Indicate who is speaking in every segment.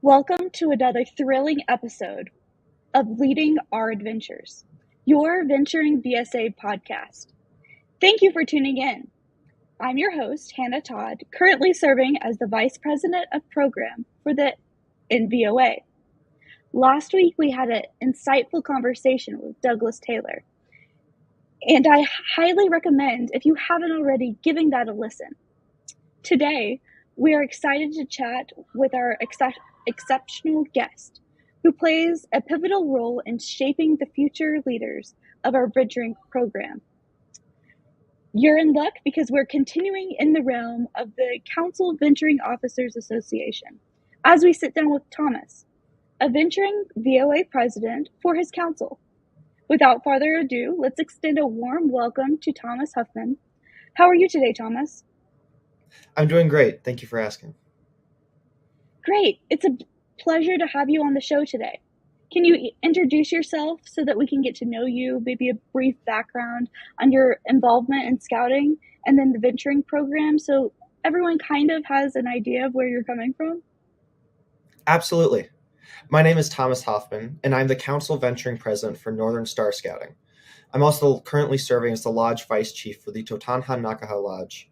Speaker 1: Welcome to another thrilling episode of Leading Our Adventures, your Venturing VSA podcast. Thank you for tuning in. I'm your host, Hannah Todd, currently serving as the Vice President of Program for the CVOA. Last week, we had an insightful conversation with Douglas Taylor, and I highly recommend, if you haven't already, giving that a listen. Today, we are excited to chat with our exceptional guest, who plays a pivotal role in shaping the future leaders of our venturing program. You're in luck because we're continuing in the realm of the Council Venturing Officers Association as we sit down with Thomas, a venturing VOA president for his council. Without further ado, let's extend a warm welcome to Thomas Hoffman. How are you today, Thomas?
Speaker 2: I'm doing great. Thank you for asking.
Speaker 1: Great. It's a pleasure to have you on the show today. Can you introduce yourself so that we can get to know you, maybe a brief background on your involvement in scouting and then the venturing program, so everyone kind of has an idea of where you're coming from?
Speaker 2: Absolutely. My name is Thomas Hoffman, and I'm the Council Venturing President for Northern Star Scouting. I'm also currently serving as the Lodge Vice Chief for the Totanha Nakaha Lodge.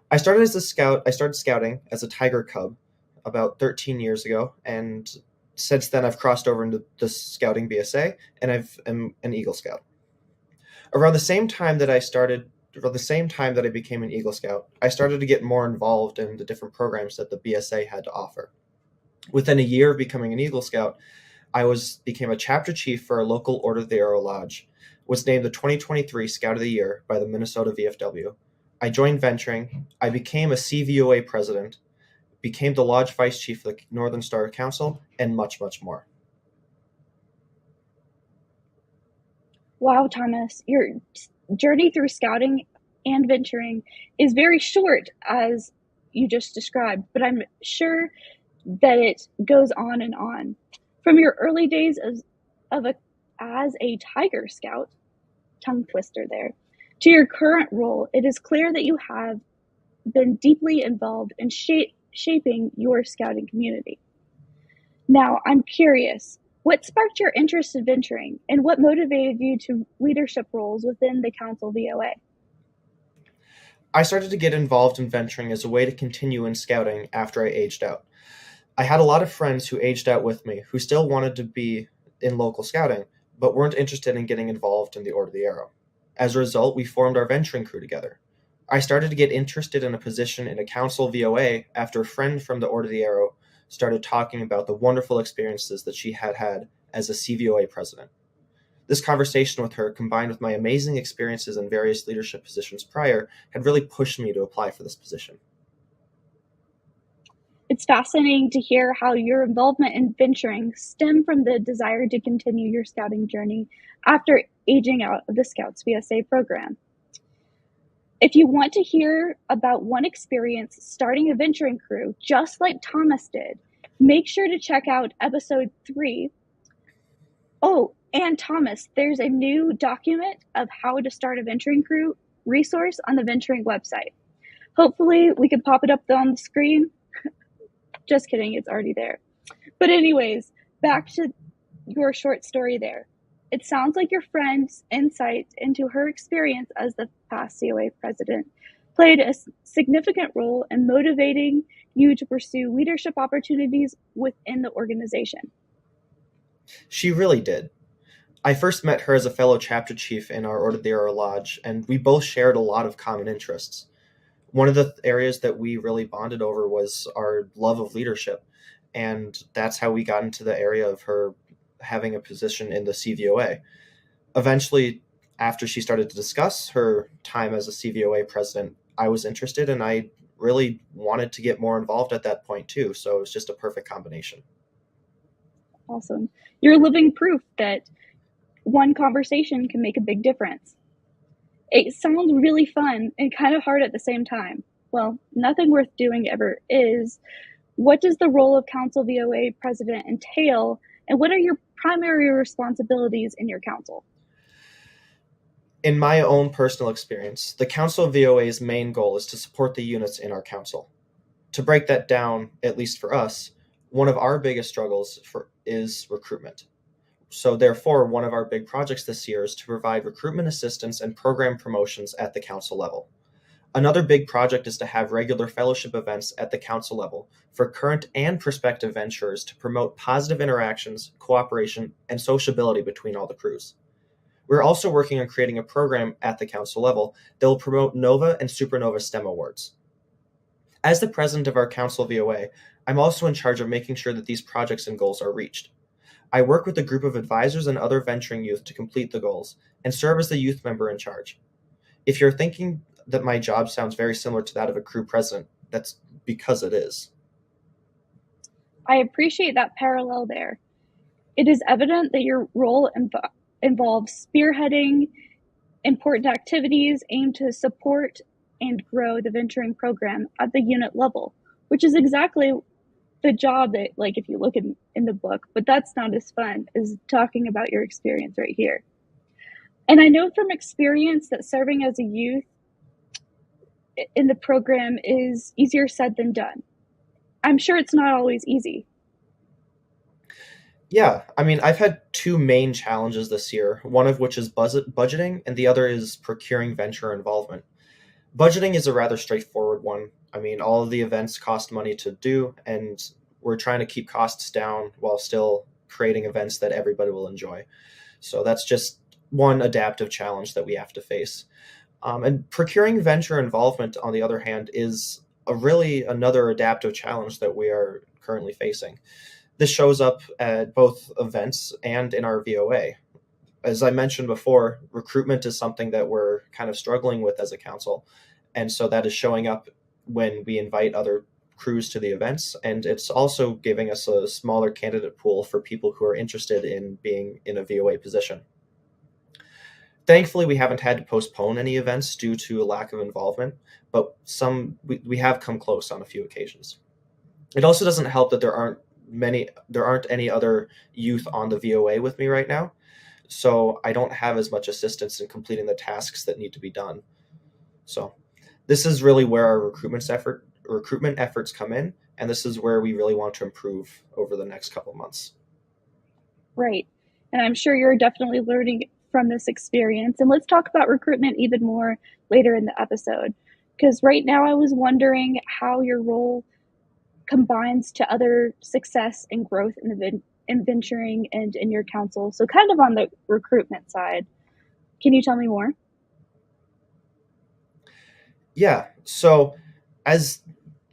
Speaker 2: I started scouting as a Tiger Cub about 13 years ago, and since then I've crossed over into the Scouting BSA, and I'm an Eagle Scout. Around the same time that I became an Eagle Scout, I started to get more involved in the different programs that the BSA had to offer. Within a year of becoming an Eagle Scout, I became a chapter chief for a local Order of the Arrow Lodge, was named the 2023 Scout of the Year by the Minnesota VFW. I joined venturing, I became a CVOA president, became the Lodge Vice Chief for the Northern Star Council, and much, much more.
Speaker 1: Wow, Thomas, your journey through scouting and venturing is very short, as you just described, but I'm sure that it goes on and on. From your early days as a Tiger Scout, tongue twister there, to your current role, it is clear that you have been deeply involved in shaping your scouting community. Now, I'm curious, what sparked your interest in venturing, and what motivated you to leadership roles within the Council VOA?
Speaker 2: I started to get involved in venturing as a way to continue in scouting after I aged out. I had a lot of friends who aged out with me who still wanted to be in local scouting, but weren't interested in getting involved in the Order of the Arrow. As a result, we formed our venturing crew together. I started to get interested in a position in a Council VOA after a friend from the Order of the Arrow started talking about the wonderful experiences that she had had as a CVOA president. This conversation with her, combined with my amazing experiences in various leadership positions prior, had really pushed me to apply for this position.
Speaker 1: It's fascinating to hear how your involvement in venturing stemmed from the desire to continue your scouting journey after aging out of the Scouts VSA program. If you want to hear about one experience starting a venturing crew, just like Thomas did, make sure to check out episode 3. Oh, and Thomas, there's a new document of how to start a venturing crew resource on the venturing website. Hopefully we can pop it up on the screen. Just kidding, it's already there. But anyways, back to your short story there. It sounds like your friend's insight into her experience as the past COA president played a significant role in motivating you to pursue leadership opportunities within the organization.
Speaker 2: She really did. I first met her as a fellow chapter chief in our Order of the Arrow Lodge, and we both shared a lot of common interests. One of the areas that we really bonded over was our love of leadership, and that's how we got into the area of her having a position in the CVOA. Eventually, after she started to discuss her time as a CVOA president, I was interested, and I really wanted to get more involved at that point too, so it was just a perfect combination.
Speaker 1: Awesome. You're living proof that one conversation can make a big difference. It sounds really fun and kind of hard at the same time. Well, nothing worth doing ever is. What does the role of Council VOA President entail, and what are your primary responsibilities in your council?
Speaker 2: In my own personal experience, the Council VOA's main goal is to support the units in our council. To break that down, at least for us, One of our biggest struggles is recruitment. So therefore, one of our big projects this year is to provide recruitment assistance and program promotions at the council level. Another big project is to have regular fellowship events at the council level for current and prospective venturers to promote positive interactions, cooperation, and sociability between all the crews. We're also working on creating a program at the council level that will promote NOVA and Supernova STEM awards. As the president of our Council VOA, I'm also in charge of making sure that these projects and goals are reached. I work with a group of advisors and other venturing youth to complete the goals and serve as the youth member in charge. If you're thinking that my job sounds very similar to that of a crew president, that's because it is.
Speaker 1: I appreciate that parallel there. It is evident that your role involves spearheading important activities aimed to support and grow the venturing program at the unit level, which is exactly the job that, like, if you look in the book, but that's not as fun as talking about your experience right here. And I know from experience that serving as a youth in the program is easier said than done. I'm sure it's not always easy.
Speaker 2: Yeah, I mean, I've had two main challenges this year, one of which is budgeting, and the other is procuring venture involvement. Budgeting is a rather straightforward one. I mean, all of the events cost money to do, and we're trying to keep costs down while still creating events that everybody will enjoy. So that's just one adaptive challenge that we have to face. And procuring venture involvement, on the other hand, is another adaptive challenge that we are currently facing. This shows up at both events and in our VOA. As I mentioned before, recruitment is something that we're kind of struggling with as a council. And so that is showing up when we invite other crews to the events. And it's also giving us a smaller candidate pool for people who are interested in being in a VOA position. Thankfully, we haven't had to postpone any events due to a lack of involvement, but we have come close on a few occasions. It also doesn't help that there aren't any other youth on the VOA with me right now, so I don't have as much assistance in completing the tasks that need to be done. So this is really where our recruitment efforts come in, and this is where we really want to improve over the next couple of months.
Speaker 1: Right, and I'm sure you're definitely learning from this experience. And let's talk about recruitment even more later in the episode, because right now I was wondering how your role combines to other success and growth in venturing and in your council. So kind of on the recruitment side. Can you tell me more?
Speaker 2: Yeah, so as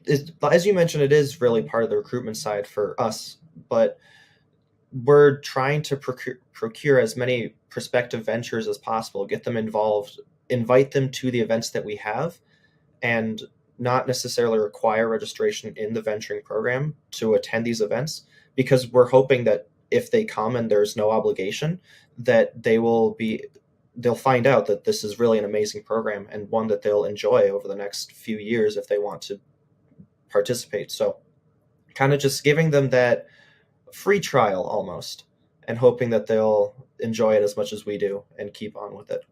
Speaker 2: you mentioned, it is really part of the recruitment side for us, but we're trying to procure as many prospective ventures as possible, get them involved, invite them to the events that we have, and not necessarily require registration in the venturing program to attend these events, because we're hoping that if they come and there's no obligation, that they'll find out that this is really an amazing program and one that they'll enjoy over the next few years if they want to participate. So kind of just giving them that free trial almost, and hoping that they'll enjoy it as much as we do and keep on with it.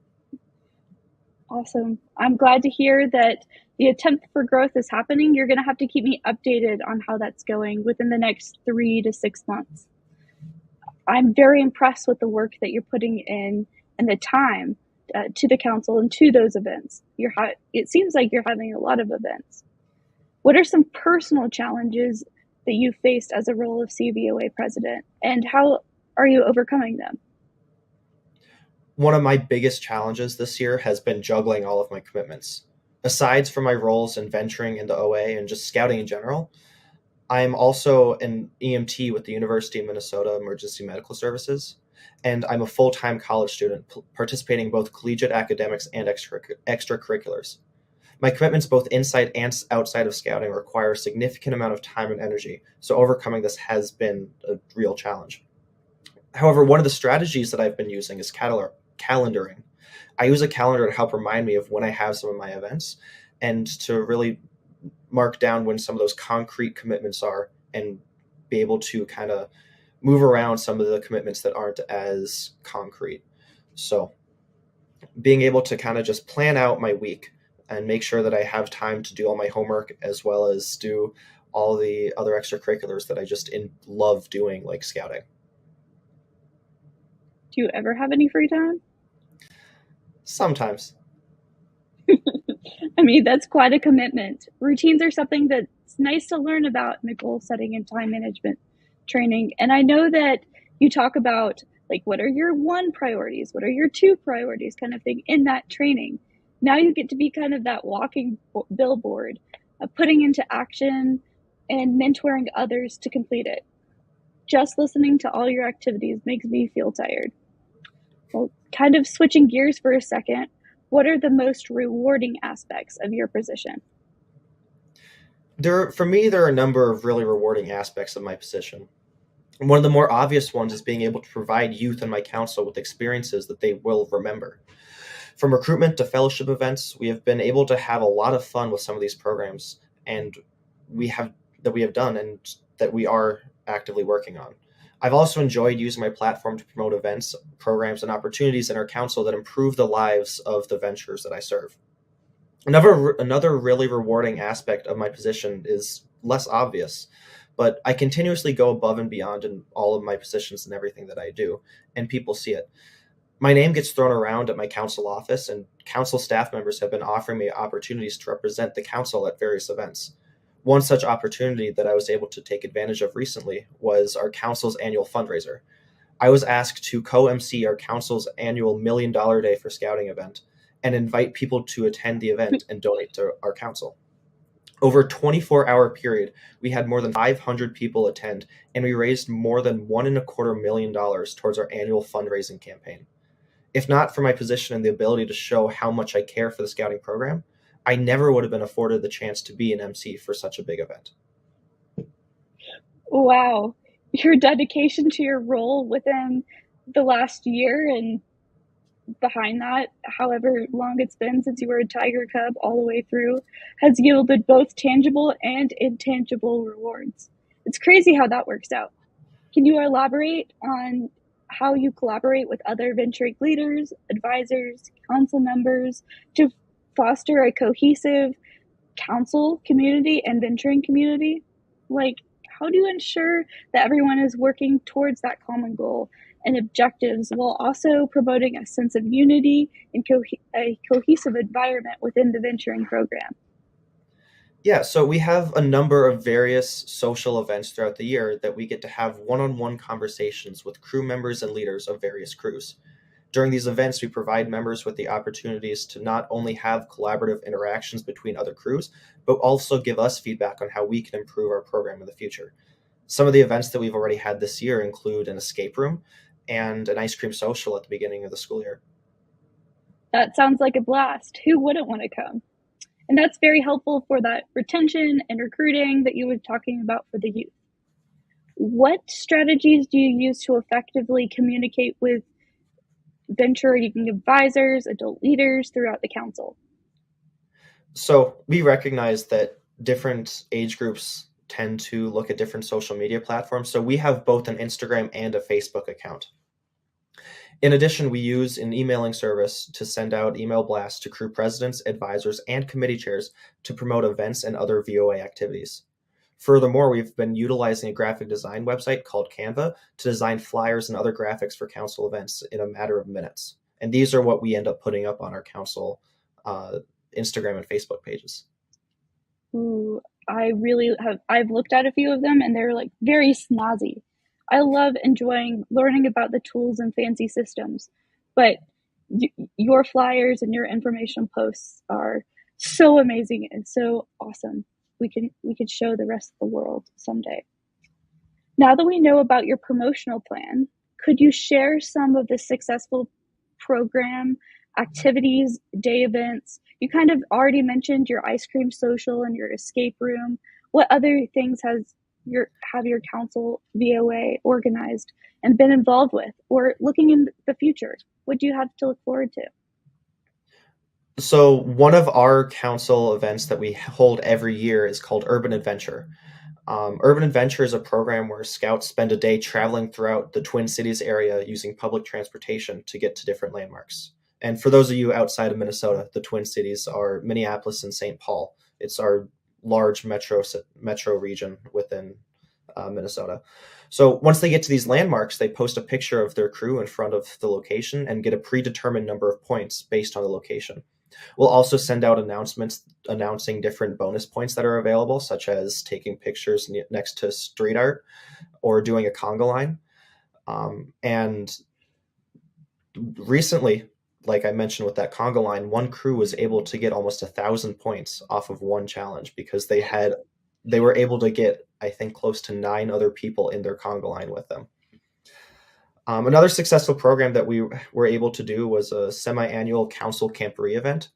Speaker 1: Awesome. I'm glad to hear that the attempt for growth is happening. You're going to have to keep me updated on how that's going within the next 3 to 6 months. I'm very impressed with the work that you're putting in and the time to the council and to those events. It seems like you're having a lot of events. What are some personal challenges that you faced as a role of CVOA president, and how are you overcoming them?
Speaker 2: One of my biggest challenges this year has been juggling all of my commitments. Aside from my roles in venturing in the OA and just scouting in general, I am also an EMT with the University of Minnesota Emergency Medical Services, and I'm a full-time college student participating in both collegiate academics and extracurriculars. My commitments both inside and outside of scouting require a significant amount of time and energy, so overcoming this has been a real challenge. However, one of the strategies that I've been using is calendaring. I use a calendar to help remind me of when I have some of my events and to really mark down when some of those concrete commitments are and be able to kind of move around some of the commitments that aren't as concrete. So being able to kind of just plan out my week and make sure that I have time to do all my homework as well as do all the other extracurriculars that I just love doing, like scouting.
Speaker 1: Do you ever have any free time?
Speaker 2: Sometimes.
Speaker 1: I mean, that's quite a commitment. Routines are something that's nice to learn about in the goal setting and time management training. And I know that you talk about, like, what are your 1 priorities? What are your 2 priorities kind of thing in that training. Now you get to be kind of that walking billboard of putting into action and mentoring others to complete it. Just listening to all your activities makes me feel tired. Well, kind of switching gears for a second, what are the most rewarding aspects of your position?
Speaker 2: For me, there are a number of really rewarding aspects of my position. And one of the more obvious ones is being able to provide youth in my council with experiences that they will remember. From recruitment to fellowship events, we have been able to have a lot of fun with some of these programs, and we have done and that we are actively working on. I've also enjoyed using my platform to promote events, programs, and opportunities in our council that improve the lives of the ventures that I serve. Another really rewarding aspect of my position is less obvious, but I continuously go above and beyond in all of my positions and everything that I do, and people see it. My name gets thrown around at my council office, and council staff members have been offering me opportunities to represent the council at various events. One such opportunity that I was able to take advantage of recently was our council's annual fundraiser. I was asked to co-MC our council's annual $1 Million Day for Scouting event and invite people to attend the event and donate to our council. Over a 24-hour period, we had more than 500 people attend, and we raised more than $1.25 million towards our annual fundraising campaign. If not for my position and the ability to show how much I care for the scouting program, I never would have been afforded the chance to be an MC for such a big event.
Speaker 1: Wow. Your dedication to your role within the last year and behind that, however long it's been since you were a Tiger Cub all the way through, has yielded both tangible and intangible rewards. It's crazy how that works out. Can you elaborate on how you collaborate with other venturing leaders, advisors, council members to foster a cohesive council community and venturing community? Like, how do you ensure that everyone is working towards that common goal and objectives while also promoting a sense of unity and a cohesive environment within the venturing program?
Speaker 2: Yeah, so we have a number of various social events throughout the year that we get to have one-on-one conversations with crew members and leaders of various crews. During these events, we provide members with the opportunities to not only have collaborative interactions between other crews, but also give us feedback on how we can improve our program in the future. Some of the events that we've already had this year include an escape room and an ice cream social at the beginning of the school year.
Speaker 1: That sounds like a blast. Who wouldn't want to come? And that's very helpful for that retention and recruiting that you were talking about for the youth. What strategies do you use to effectively communicate with venturing advisors, adult leaders throughout the council?
Speaker 2: So we recognize that different age groups tend to look at different social media platforms. So we have both an Instagram and a Facebook account. In addition, we use an emailing service to send out email blasts to crew presidents, advisors, and committee chairs to promote events and other VOA activities. Furthermore, we've been utilizing a graphic design website called Canva to design flyers and other graphics for council events in a matter of minutes. And these are what we end up putting up on our council Instagram and Facebook pages.
Speaker 1: Ooh, I've looked at a few of them and they're like very snazzy. I love enjoying learning about the tools and fancy systems, but your flyers and your information posts are so amazing and so awesome. We can show the rest of the world someday. Now that we know about your promotional plan, could you share some of the successful program activities, day events? You kind of already mentioned your ice cream social and your escape room. What other things have your council VOA organized and been involved with, or looking in the future? What do you have to look forward to?
Speaker 2: So one of our council events that we hold every year is called Urban Adventure. Urban Adventure is a program where scouts spend a day traveling throughout the Twin Cities area using public transportation to get to different landmarks. And for those of you outside of Minnesota, the Twin Cities are Minneapolis and St. Paul. It's our large metro region within Minnesota. So once they get to these landmarks, they post a picture of their crew in front of the location and get a predetermined number of points based on the location. We'll also send out announcements announcing different bonus points that are available, such as taking pictures next to street art or doing a conga line. And recently, like I mentioned with that conga line, one crew was able to get almost 1,000 points off of one challenge because they were able to get, I think, close to 9 other people in their conga line with them. Another successful program that we were able to do was a semi-annual council camporee event.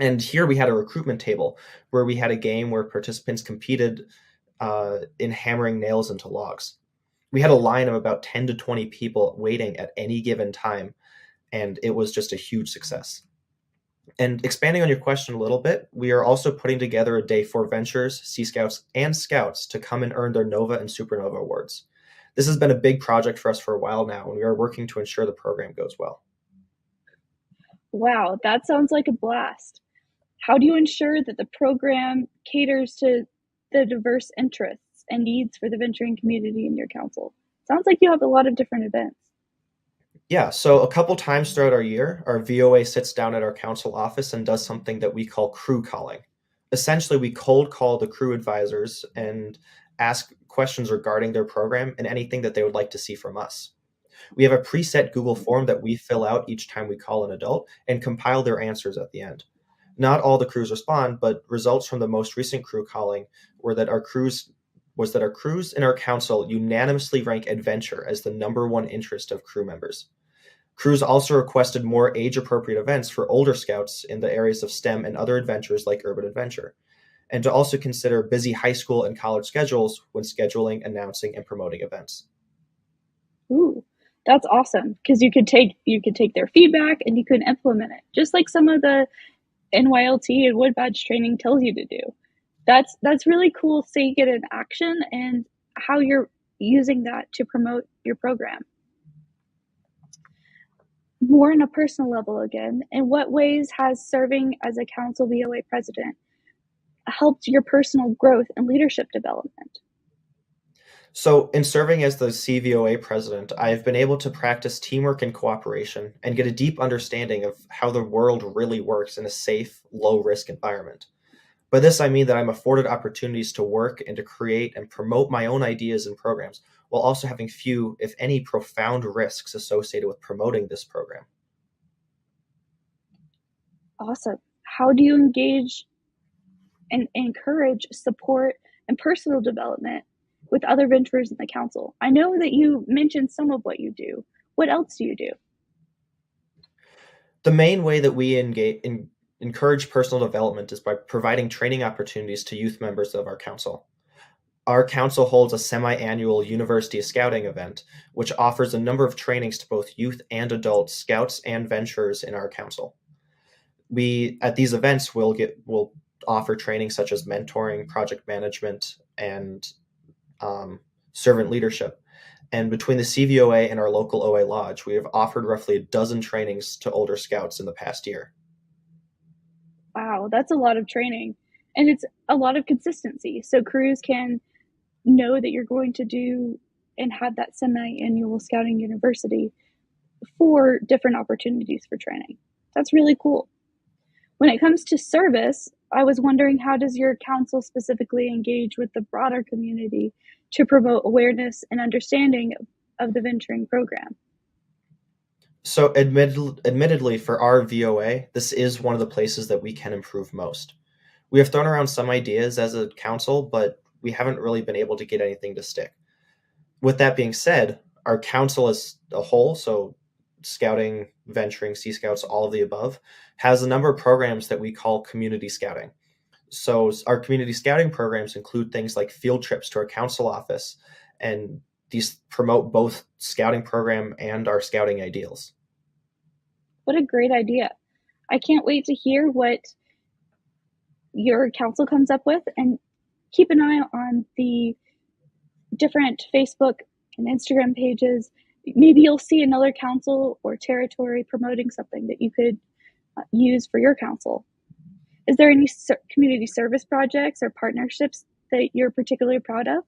Speaker 2: And here we had a recruitment table where we had a game where participants competed in hammering nails into logs. We had a line of about 10 to 20 people waiting at any given time, and it was just a huge success. And expanding on your question a little bit, we are also putting together a day for Ventures, Sea Scouts, and Scouts to come and earn their Nova and Supernova awards. This has been a big project for us for a while now, and we are working to ensure the program goes well.
Speaker 1: Wow, that sounds like a blast. How do you ensure that the program caters to the diverse interests and needs for the venturing community in your council? Sounds like you have a lot of different events.
Speaker 2: Yeah, so a couple times throughout our year, our VOA sits down at our council office and does something that we call crew calling. Essentially, we cold call the crew advisors and ask questions regarding their program and anything that they would like to see from us. We have a preset Google form that we fill out each time we call an adult and compile their answers at the end. Not all the crews respond, but results from the most recent crew calling were that our crews in our council unanimously rank adventure as the #1 interest of crew members. Crews also requested more age-appropriate events for older scouts in the areas of STEM and other adventures like urban adventure, and to also consider busy high school and college schedules when scheduling, announcing, and promoting events.
Speaker 1: Ooh, that's awesome, because you could take their feedback and you could implement it, just like some of the NYLT and Wood Badge training tells you to do. That's really cool, seeing it in action and how you're using that to promote your program. More on a personal level again, in what ways has serving as a Council VOA President helped your personal growth and leadership development?
Speaker 2: So in serving as the CVOA President, I have been able to practice teamwork and cooperation and get a deep understanding of how the world really works in a safe, low-risk environment. By this, I mean that I'm afforded opportunities to work and to create and promote my own ideas and programs, while also having few, if any, profound risks associated with promoting this program.
Speaker 1: Awesome. How do you engage and encourage support and personal development with other venturers in the council? I know that you mentioned some of what you do. What else do you do?
Speaker 2: The main way that we encourage personal development is by providing training opportunities to youth members of our council. Our council holds a semi-annual University of Scouting event, which offers a number of trainings to both youth and adult scouts and venturers in our council. At these events, we'll offer training such as mentoring, project management, and servant leadership. And between the CVOA and our local OA Lodge, we have offered roughly a dozen trainings to older scouts in the past year.
Speaker 1: Wow, that's a lot of training. And it's a lot of consistency. So crews can know that you're going to do and have that semi-annual Scouting University for different opportunities for training. That's really cool. When it comes to service, I was wondering, how does your council specifically engage with the broader community to promote awareness and understanding of the venturing program?
Speaker 2: So admittedly, for our VOA, this is one of the places that we can improve most. We have thrown around some ideas as a council, but we haven't really been able to get anything to stick. With that being said, our council as a whole, so scouting, venturing, Sea Scouts, all of the above, has a number of programs that we call community scouting. So our community scouting programs include things like field trips to our council office, and these promote both scouting program and our scouting ideals.
Speaker 1: What a great idea. I can't wait to hear what your council comes up with, and keep an eye on the different Facebook and Instagram pages. Maybe you'll see another council or territory promoting something that you could use for your council. Is there any community service projects or partnerships that you're particularly proud of?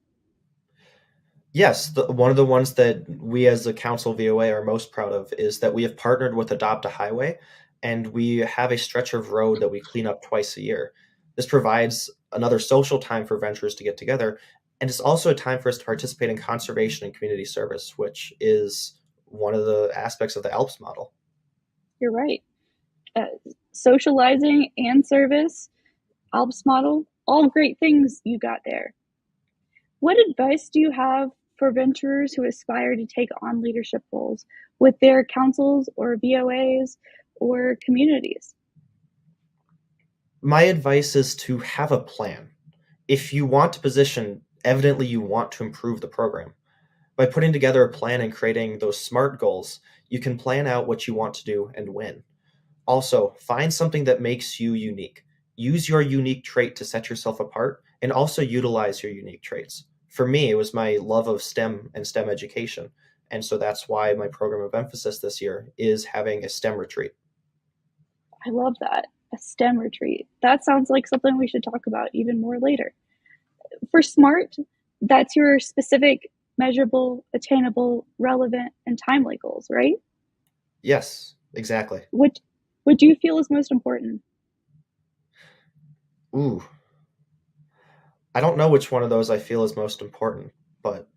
Speaker 2: Yes, one of the ones that we as the Council VOA are most proud of is that we have partnered with Adopt a Highway, and we have a stretch of road that we clean up twice a year. This provides another social time for venturers to get together, and it's also a time for us to participate in conservation and community service, which is one of the aspects of the Alps model.
Speaker 1: You're right. Socializing and service, Alps model, all great things you got there. What advice do you have for venturers who aspire to take on leadership roles with their councils or VOAs or communities?
Speaker 2: My advice is to have a plan. If you want to position, evidently you want to improve the program. By putting together a plan and creating those SMART goals, you can plan out what you want to do and when. Also, find something that makes you unique. Use your unique trait to set yourself apart, and also utilize your unique traits. For me, it was my love of STEM and STEM education, and so that's why my program of emphasis this year is having a STEM retreat.
Speaker 1: I love that. A STEM retreat. That sounds like something we should talk about even more later. For SMART, that's your specific, measurable, attainable, relevant, and timely goals, right?
Speaker 2: Yes, exactly.
Speaker 1: What do you feel is most important?
Speaker 2: Ooh, I don't know which one of those I feel is most important, but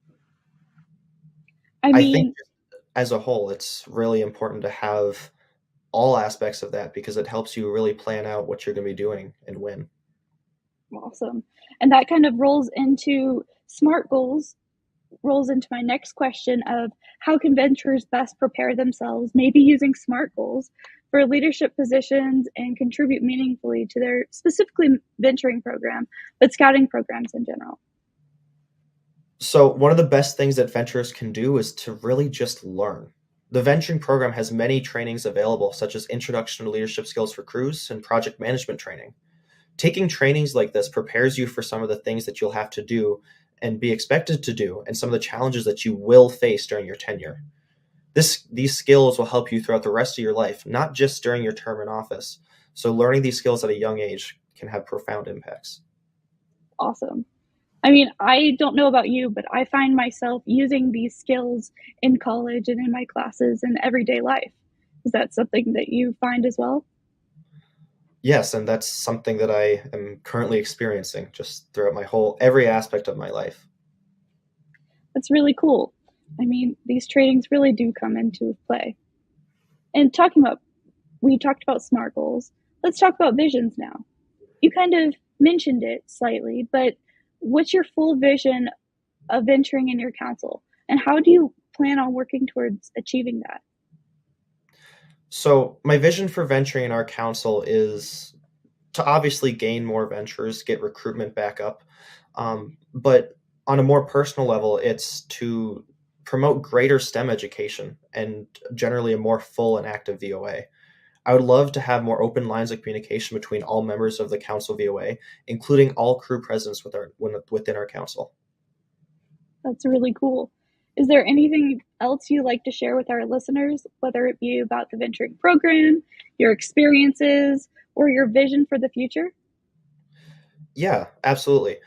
Speaker 2: I think as a whole, it's really important to have all aspects of that because it helps you really plan out what you're going to be doing and when.
Speaker 1: Awesome. And that kind of rolls into SMART goals, rolls into my next question of how can venturers best prepare themselves, maybe using SMART goals, for leadership positions and contribute meaningfully to their specifically venturing program, but scouting programs in general?
Speaker 2: So one of the best things that venturers can do is to really just learn. The venturing program has many trainings available, such as Introduction to Leadership Skills for Crews and Project Management Training. Taking trainings like this prepares you for some of the things that you'll have to do and be expected to do, and some of the challenges that you will face during your tenure. These skills will help you throughout the rest of your life, not just during your term in office. So learning these skills at a young age can have profound impacts.
Speaker 1: Awesome. I mean, I don't know about you, but I find myself using these skills in college and in my classes and everyday life. Is that something that you find as well?
Speaker 2: Yes, and that's something that I am currently experiencing just throughout every aspect of my life.
Speaker 1: That's really cool. I mean, these trainings really do come into play. And we talked about SMART goals. Let's talk about visions now. You kind of mentioned it slightly, but what's your full vision of venturing in your council? And how do you plan on working towards achieving that?
Speaker 2: So my vision for venturing in our council is to obviously gain more ventures, get recruitment back up. But on a more personal level, it's to promote greater STEM education and generally a more full and active VOA. I would love to have more open lines of communication between all members of the Council VOA, including all crew presidents within our council.
Speaker 1: That's really cool. Is there anything else you'd like to share with our listeners, whether it be about the venturing program, your experiences, or your vision for the future?
Speaker 2: Yeah, absolutely.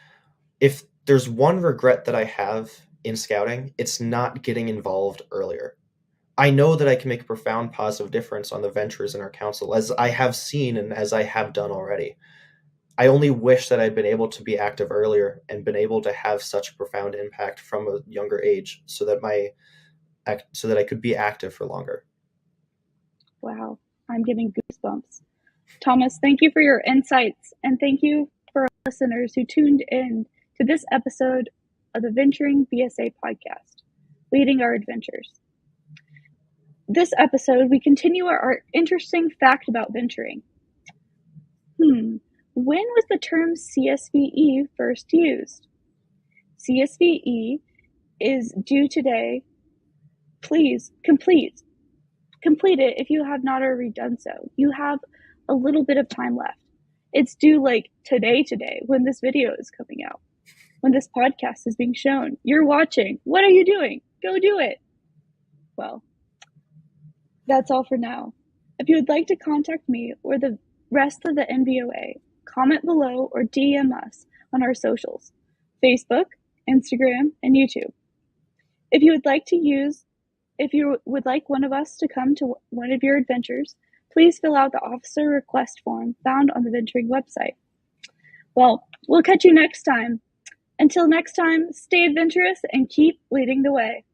Speaker 2: If there's one regret that I have in scouting, it's not getting involved earlier. I know that I can make a profound positive difference on the ventures in our council, as I have seen and as I have done already. I only wish that I'd been able to be active earlier and been able to have such a profound impact from a younger age so that I could be active for longer.
Speaker 1: Wow, I'm getting goosebumps. Thomas, thank you for your insights, and thank you for our listeners who tuned in to this episode of the Venturing BSA podcast, Leading Our Adventures. This episode, we continue our interesting fact about venturing. When was the term CSVE first used? CSVE is due today. Please complete it if you have not already done so. You have a little bit of time left. It's due like today when this video is coming out, when this podcast is being shown. You're watching. What are you doing? Go do it. Well, that's all for now. If you would like to contact me or the rest of the NVOA, comment below, or DM us on our socials, Facebook, Instagram, and YouTube. If you would like one of us to come to one of your adventures, please fill out the officer request form found on the venturing website. Well, we'll catch you next time. Until next time, stay adventurous and keep leading the way.